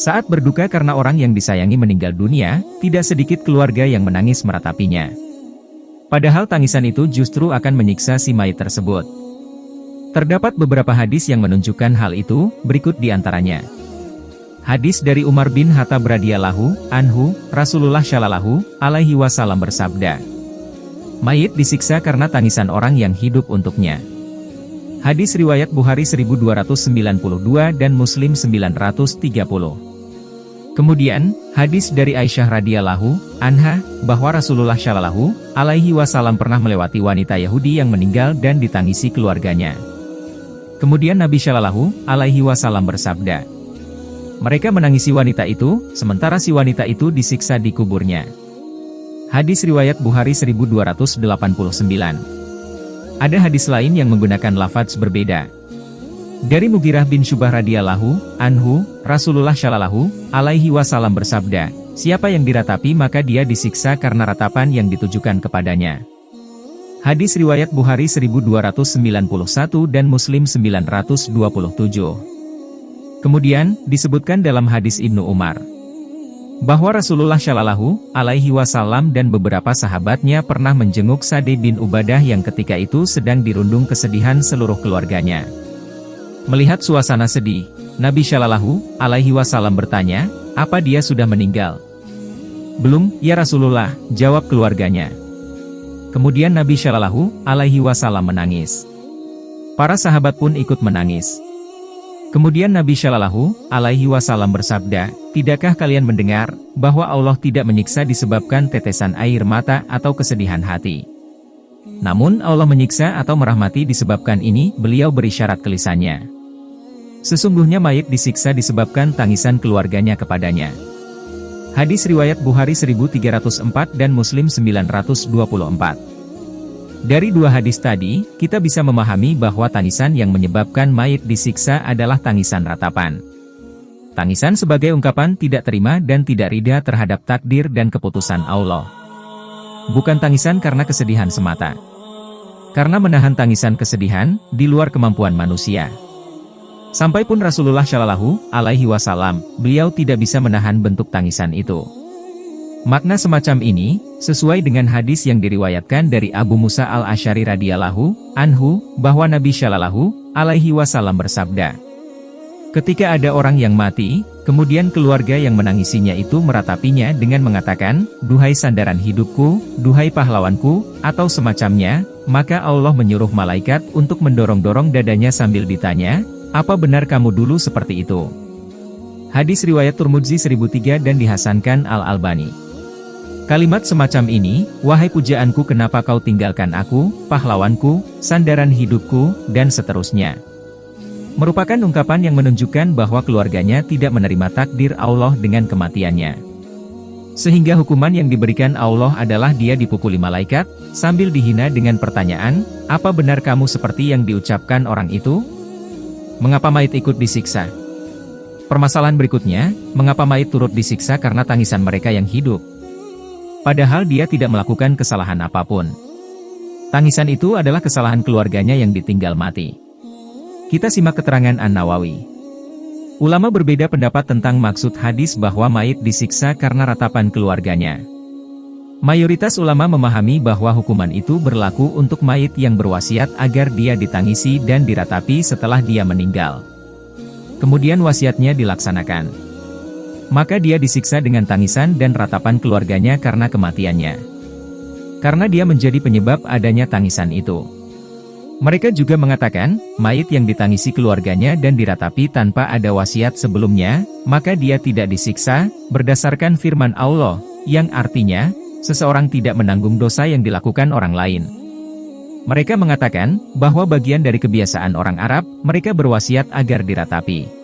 Saat berduka karena orang yang disayangi meninggal dunia, tidak sedikit keluarga yang menangis meratapinya. Padahal tangisan itu justru akan menyiksa si mayit tersebut. Terdapat beberapa hadis yang menunjukkan hal itu, berikut diantaranya. Hadis dari Umar bin Khattab radhiyallahu anhu, Rasulullah shallallahu alaihi wasallam bersabda, mayit disiksa karena tangisan orang yang hidup untuknya. Hadis riwayat Bukhari 1292 dan Muslim 930. Kemudian, hadis dari Aisyah radhiyallahu anha, bahwa Rasulullah shallallahu alaihi wasallam pernah melewati wanita Yahudi yang meninggal dan ditangisi keluarganya. Kemudian Nabi shallallahu alaihi wasallam bersabda, mereka menangisi wanita itu, sementara si wanita itu disiksa di kuburnya. Hadis riwayat Bukhari 1289. Ada hadis lain yang menggunakan lafaz berbeda. Dari Mughirah bin Syu'bah radhiyallahu anhu, Rasulullah shallallahu alaihi wasallam bersabda, siapa yang diratapi maka dia disiksa karena ratapan yang ditujukan kepadanya. Hadis riwayat Bukhari 1291 dan Muslim 927. Kemudian, disebutkan dalam hadis Ibnu Umar, bahwa Rasulullah shallallahu alaihi wasallam dan beberapa sahabatnya pernah menjenguk Sa'd bin Ubadah yang ketika itu sedang dirundung kesedihan seluruh keluarganya. Melihat suasana sedih, Nabi shallallahu alaihi wasallam bertanya, apa dia sudah meninggal? Belum, ya Rasulullah, jawab keluarganya. Kemudian Nabi shallallahu alaihi wasallam menangis. Para sahabat pun ikut menangis. Kemudian Nabi shallallahu alaihi wasallam bersabda, tidakkah kalian mendengar, bahwa Allah tidak menyiksa disebabkan tetesan air mata atau kesedihan hati? Namun Allah menyiksa atau merahmati disebabkan ini, beliau berisyarat ke lisannya. Sesungguhnya mayit disiksa disebabkan tangisan keluarganya kepadanya. Hadis riwayat Bukhari 1304 dan Muslim 924. Dari dua hadis tadi, kita bisa memahami bahwa tangisan yang menyebabkan mayit disiksa adalah tangisan ratapan. Tangisan sebagai ungkapan tidak terima dan tidak ridha terhadap takdir dan keputusan Allah. Bukan tangisan karena kesedihan semata. Karena menahan tangisan kesedihan, di luar kemampuan manusia. Sampai pun Rasulullah shallallahu alaihi wasallam, beliau tidak bisa menahan bentuk tangisan itu. Makna semacam ini, sesuai dengan hadis yang diriwayatkan dari Abu Musa al-Asy'ari radhiyallahu anhu, bahwa Nabi shallallahu alaihi wasallam bersabda, ketika ada orang yang mati, kemudian keluarga yang menangisinya itu meratapinya dengan mengatakan, duhai sandaran hidupku, duhai pahlawanku, atau semacamnya, maka Allah menyuruh malaikat untuk mendorong-dorong dadanya sambil ditanya, apa benar kamu dulu seperti itu? Hadis riwayat Tirmidzi 1003 dan dihasankan Al-Albani. Kalimat semacam ini, wahai pujaanku kenapa kau tinggalkan aku, pahlawanku, sandaran hidupku, dan seterusnya. Merupakan ungkapan yang menunjukkan bahwa keluarganya tidak menerima takdir Allah dengan kematiannya. Sehingga hukuman yang diberikan Allah adalah dia dipukuli malaikat, sambil dihina dengan pertanyaan, apa benar kamu seperti yang diucapkan orang itu? Mengapa mayit ikut disiksa? Permasalahan berikutnya, mengapa mayit turut disiksa karena tangisan mereka yang hidup? Padahal dia tidak melakukan kesalahan apapun. Tangisan itu adalah kesalahan keluarganya yang ditinggal mati. Kita simak keterangan An-Nawawi. Ulama berbeda pendapat tentang maksud hadis bahwa mayit disiksa karena ratapan keluarganya. Mayoritas ulama memahami bahwa hukuman itu berlaku untuk mayit yang berwasiat agar dia ditangisi dan diratapi setelah dia meninggal. Kemudian wasiatnya dilaksanakan. Maka dia disiksa dengan tangisan dan ratapan keluarganya karena kematiannya. Karena dia menjadi penyebab adanya tangisan itu. Mereka juga mengatakan, mayit yang ditangisi keluarganya dan diratapi tanpa ada wasiat sebelumnya, maka dia tidak disiksa, berdasarkan firman Allah, yang artinya, seseorang tidak menanggung dosa yang dilakukan orang lain. Mereka mengatakan, bahwa bagian dari kebiasaan orang Arab, mereka berwasiat agar diratapi.